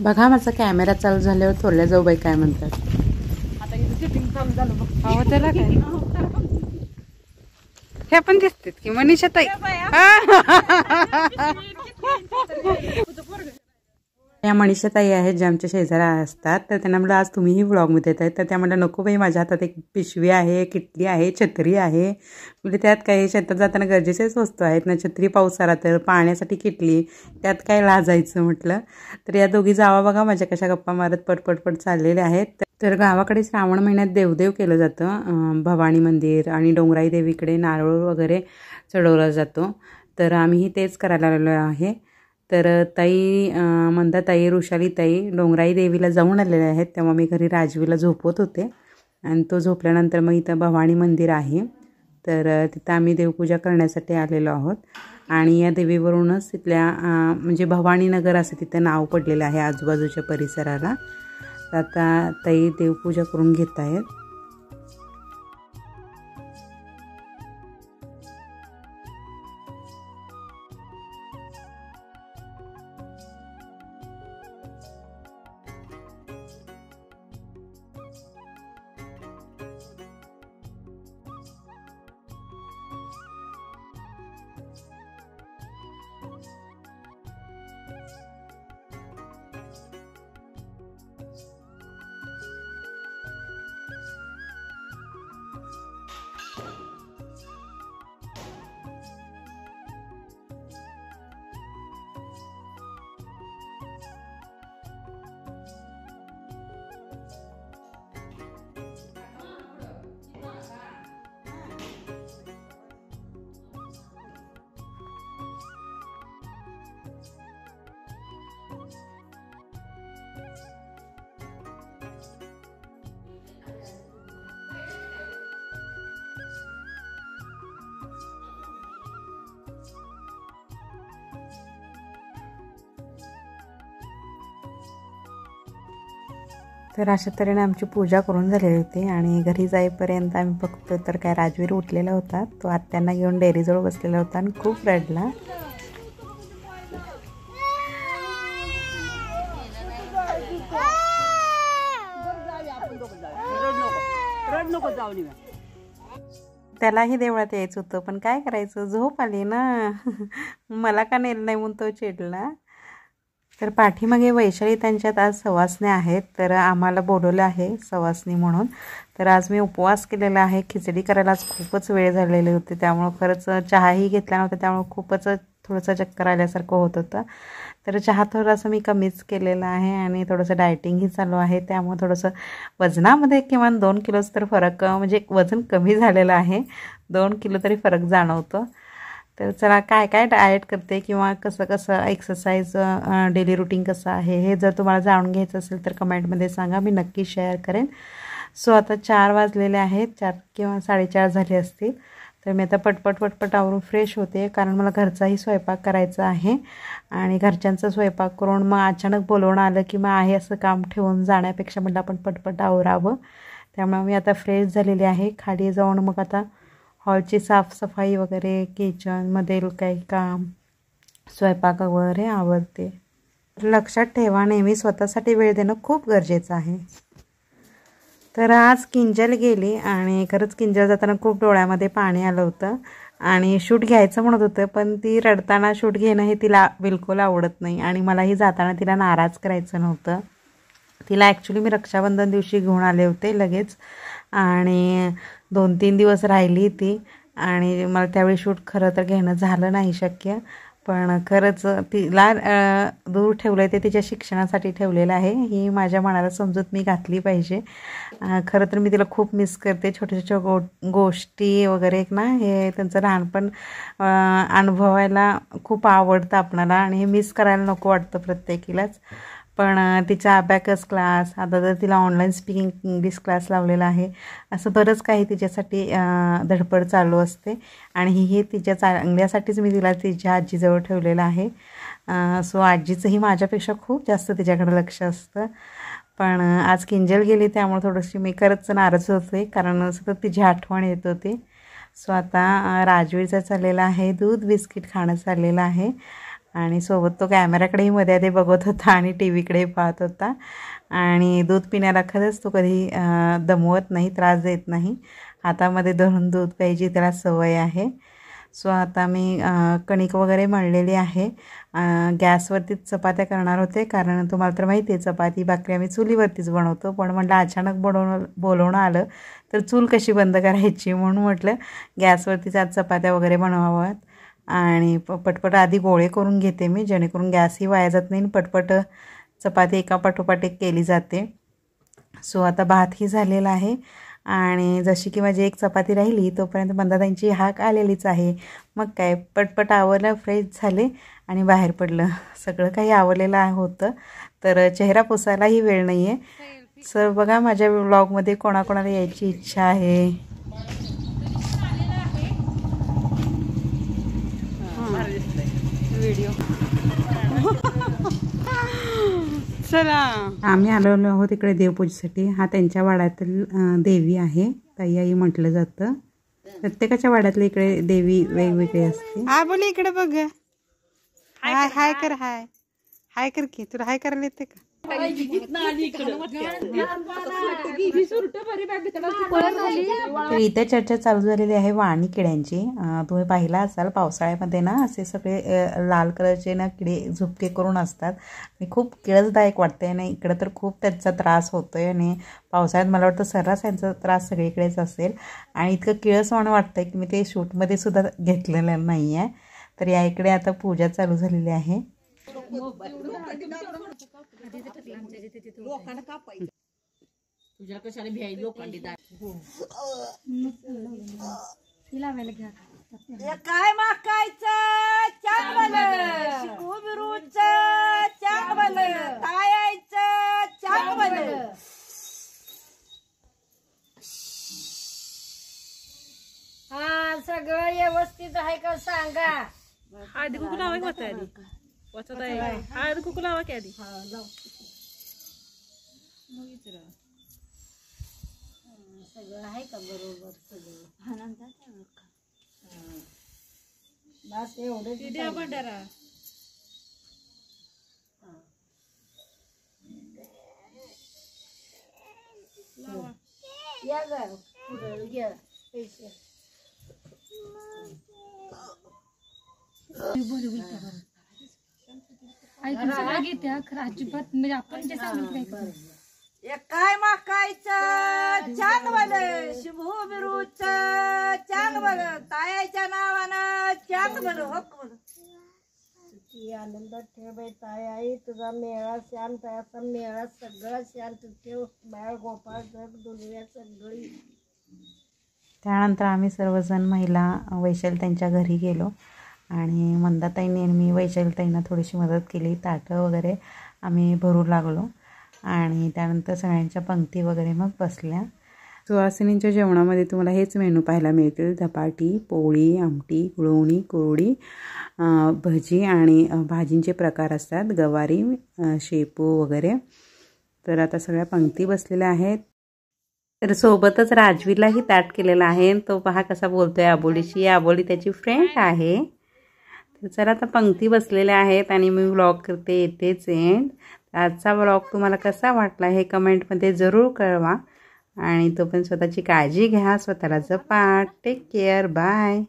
बघा माझा कॅमेरा चालू झाल्यावर थोरल्या जाऊबाई काय म्हणतात. आता इथं शूटिंग चालू झालं बघ. अहो त्याला काय हे पण दिसतात की मनीषा ताई. या मनीषा ताई आहेत ज्या आमच्या शेजाऱ्या असतात. तर त्यांना म्हटलं आज तुम्हीही व्लॉगमध्ये येत आहेत. तर त्या म्हटलं नको बाई माझ्या हातात एक पिशवी आहे, किटली आहे, छत्री आहे. म्हणजे त्यात काही शेतात जाताना गरजेच्याच वस्तू आहेत ना. छत्री पाऊस आला तर, पाण्यासाठी किटली, त्यात काय लाजायचं म्हटलं. तर या दोघी जावा बघा माझ्या कशा गप्पा मारत पटपटपट चाललेल्या आहेत. तर गावाकडे श्रावण महिन्यात देवदेव केलं जातं. भवानी मंदिर आणि डोंगराई देवीकडे नारळ वगैरे चढवला जातो. तर आम्हीही तेच करायला आलेलो आहे. तर ताई मंदाताई, ऋषालीताई डोंगराई देवीला जाऊन आलेल्या आहेत. तेव्हा मी घरी राजवीला झोपवत होते आणि तो झोपल्यानंतर मग इथं भवानी मंदिर आहे. तर तिथं आम्ही देवपूजा करण्यासाठी आलेलो आहोत. आणि या देवीवरूनच तिथल्या म्हणजे भवानीनगर असं तिथं नाव पडलेलं आहे आजूबाजूच्या परिसराला. तर आता ताई देवपूजा करून घेत आहेत. तर अशा तऱ्हेने आमची पूजा करून झालेली होती. आणि घरी जाईपर्यंत आम्ही बघतो तर काय राजवीर उठलेला होता. तो आत्यांना घेऊन डेअरीजवळ बसलेला होता आणि खूप रडला. त्यालाही देवळात यायचं होतं पण काय करायचं, झोप आली ना. मला का नेलं नाही म्हणून तो चिडला. तर पाठीमागे वैशाली त्यांच्यात आज सवासण्या आहेत. तर आम्हाला बोलवलं आहे सवासणी म्हणून. तर आज मी उपवास केलेला आहे. खिचडी करायला आज खूपच वेळ झालेले होते. त्यामुळं खरंच चहाही घेतला नव्हता. त्यामुळं खूपच थोडंसं चक्कर आल्यासारखं होत होतं. तर चहा थोडासा मी कमीच केलेला आहे आणि थोडंसं डायटिंगही चालू आहे. त्यामुळे थोडंसं वजनामध्ये किमान 2 किलोच तर फरक, म्हणजे वजन कमी झालेलं आहे. 2 किलो तरी फरक जाणवतो. तर चला काय काय डाएट करते किंवा कसं कसं एक्सरसाइज डेली रुटीन कसं आहे हे जर तुम्हाला जाणून घ्यायचं असेल तर कमेंटमध्ये सांगा, मी नक्की शेअर करेन. सो आता 4 वाजलेले आहेत, 4 किंवा 4:30 झाले असतील. तर मी आता पटपट आवरून फ्रेश होते कारण मला घरचाही स्वयंपाक करायचा आहे. आणि घरच्यांचा स्वयंपाक करून मग अचानक बोलवणं आलं की मग आहे असं काम ठेवून जाण्यापेक्षा म्हटलं आपण पटपट आवरावं. त्यामुळे मी आता फ्रेश झालेली आहे. खाली जाऊन मग आता हॉलची साफसफाई वगैरे, किचनमध्ये काही काम, स्वयंपाक वगैरे आवडते. लक्षात ठेवा नेहमी स्वतःसाठी वेळ देणं खूप गरजेचं आहे. तर आज किंजल गेली आणि खरंच किंजल जाताना खूप डोळ्यामध्ये पाणी आलं होतं. आणि शूट घ्यायचं म्हणत होतं पण ती रडताना शूट घेणं हे तिला बिलकुल आवडत नाही. आणि मलाही जाताना तिला नाराज करायचं नव्हतं. तिला ॲक्च्युली मी रक्षाबंधन दिवशी घेऊन आले होते लगेच. आणि 2-3 दिवस राहिली ती. आणि मला त्यावेळी शूट खरं तर घेणं झालं नाही शक्य. पण खरंच तिला दूर ठेवलं आहे ते तिच्या शिक्षणासाठी ठेवलेलं आहे. ही माझ्या मनाला समजूत मी घातली पाहिजे. खरं तर मी तिला खूप मिस करते. छोट्या छोट्या गोष्टी वगैरे ना, हे त्यांचं लहानपण अनुभवायला खूप आवडतं आपणाला. आणि हे मिस करायला नको वाटतं प्रत्येकीलाच. पण तिचा अबॅकस क्लास, आता तर तिला ऑनलाईन स्पीकिंग इंग्लिश क्लास लावलेला आहे. असं बरंच काही तिच्यासाठी धडपड चालू असते. आणि ही तिच्या चांगल्यासाठीच मी तिला तिच्या आजीजवळ ठेवलेलं आहे. सो आजीचंही माझ्यापेक्षा खूप जास्त तिच्याकडे लक्ष असतं. पण आज किंजल गेली त्यामुळे थोडीशी मी खरंच नाराज होते कारण सतत तिची आठवण येत होती. सो आता राजवीरचं चाललेलं आहे दूध बिस्किट खाणं चाललेलं आहे. आणि सोबत तो कॅमेराकडेही मध्ये आधी बघत होता आणि टी व्हीकडेही पाहत होता. आणि दूध पिण्याला खरंच तो कधी दमवत नाही, त्रास देत नाही. हातामध्ये धरून दूध प्यायची त्याला सवय आहे. सो आता मी कणिक वगैरे मळलेली आहे. गॅसवरतीच चपात्या करणार होते, कारण तुम्हाला तर माहिती आहे चपाती भाकरी आम्ही चुलीवरतीच बनवतो. पण म्हटलं अचानक बोलवणं आलं तर चूल कशी बंद करायची, म्हणून म्हटलं गॅसवरतीच आज चपात्या वगैरे बनवाव्यात. आणि पटपट आधी गोळे करून घेते मी, जेणेकरून गॅसही वाया जात नाही, पटपट चपाती एका पाठोपाठ एक केली जाते. सो आता भातही झालेला आहे. आणि जशी की माझी एक चपाती राहिली तोपर्यंत मंदाताईंची हाक आलेलीच आहे. मग काय पटपट आवरलं, फ्रेश झाले आणि बाहेर पडलं. सगळं काही आवरलेलं होतं, तर चेहरा पुसायलाही वेळ नाही आहे. सर बघा माझ्या व्लॉगमध्ये कोणाकोणाला यायची इच्छा आहे. व्हिडिओ चला आम्ही आलेलो आहोत इकडे देवपूजेसाठी. हा त्यांच्या वाड्यातील देवी आहे, ताई आई म्हटलं जातं. प्रत्येकाच्या वाड्यातली इकडे देवी वेगवेगळी असते. हा बोल इकडे बघ. हाय हाय कर, हाय हाय कर की. तुला हाय करायला येते का? तर इथे चर्चा चालू झालेली आहे वाणी किड्यांची. तुम्ही पाहिला असाल पावसाळ्यामध्ये ना असे सगळे लाल कलरचे ना किडे झुपके करून असतात आणि खूप किळसदायक वाटते. आणि इकडं तर खूप त्याचा त्रास होतोय आणि पावसाळ्यात मला वाटतं सर्रास यांचा त्रास सगळीकडेच असेल. आणि इतकं किळसवाणं वाटतंय की मी ते शूटमध्ये सुद्धा घेतलेलं नाही आहे. तर या इकडे आता पूजा चालू झालेली आहे. तुझ्या कशाला भ्याय लोखंडी काय माकायचं चांगलं शिकू बिरूचं चांगलं खायचं चांगलं. हा सगळं व्यवस्थित आहे का सांगा. हळदी कुकू लावा की वाचा आधी. वाचत आहे हळदी कुकू लावा की आधी. सगळं आहे का बरोबर सगळं. बस एवढं भंडारा या ग पुढं घ्या पैसे. काय माकायचं चांगलं शिभू बिरूचं चांगलं तायाच्या नावानं चांगलं हो. आनंदात ठेव बाई ताई आई. तुझा मेळा शांत असा मेळा सगळा शांत ठेव. बाळ गोपाळ जग दुनिया सगळी. त्यानंतर आम्ही सर्वजण महिला वैशालीताईंच्या घरी गेलो आणि मंदाताईंनी आणि मी वैशालीताईंना थोडीशी मदत केली. ताटं वगैरे आम्ही भरू लागलो आणि त्यानंतर सगळ्यांच्या पंक्ती वगैरे मग बसल्या. सुवासिनींच्या जेवणामध्ये तुम्हाला हेच मेनू पाहायला मिळतील. धपाटी, पोळी, आमटी, गुळवणी, कोरडी, भजी आणि भाजींचे प्रकार असतात, गवारी, शेपू वगैरे. तर आता सगळ्या पंक्ती बसलेल्या आहेत. तर सोबतच राजवीरलाही ताट केलेला आहे. तो पहा कसा बोलतोय आबोलीशी. आबोली त्याची फ्रेंड आहे. तर चला आता पंक्ती बसलेल्या आहेत आणि मी व्लॉग करते येतेच एंड. आजचा व्लॉग तुम्हाला कसा वाटला हे कमेंटमध्ये जरूर कळवा. आणि तो पण स्वतःची काळजी घ्या, स्वतःला जपा. Take care, bye.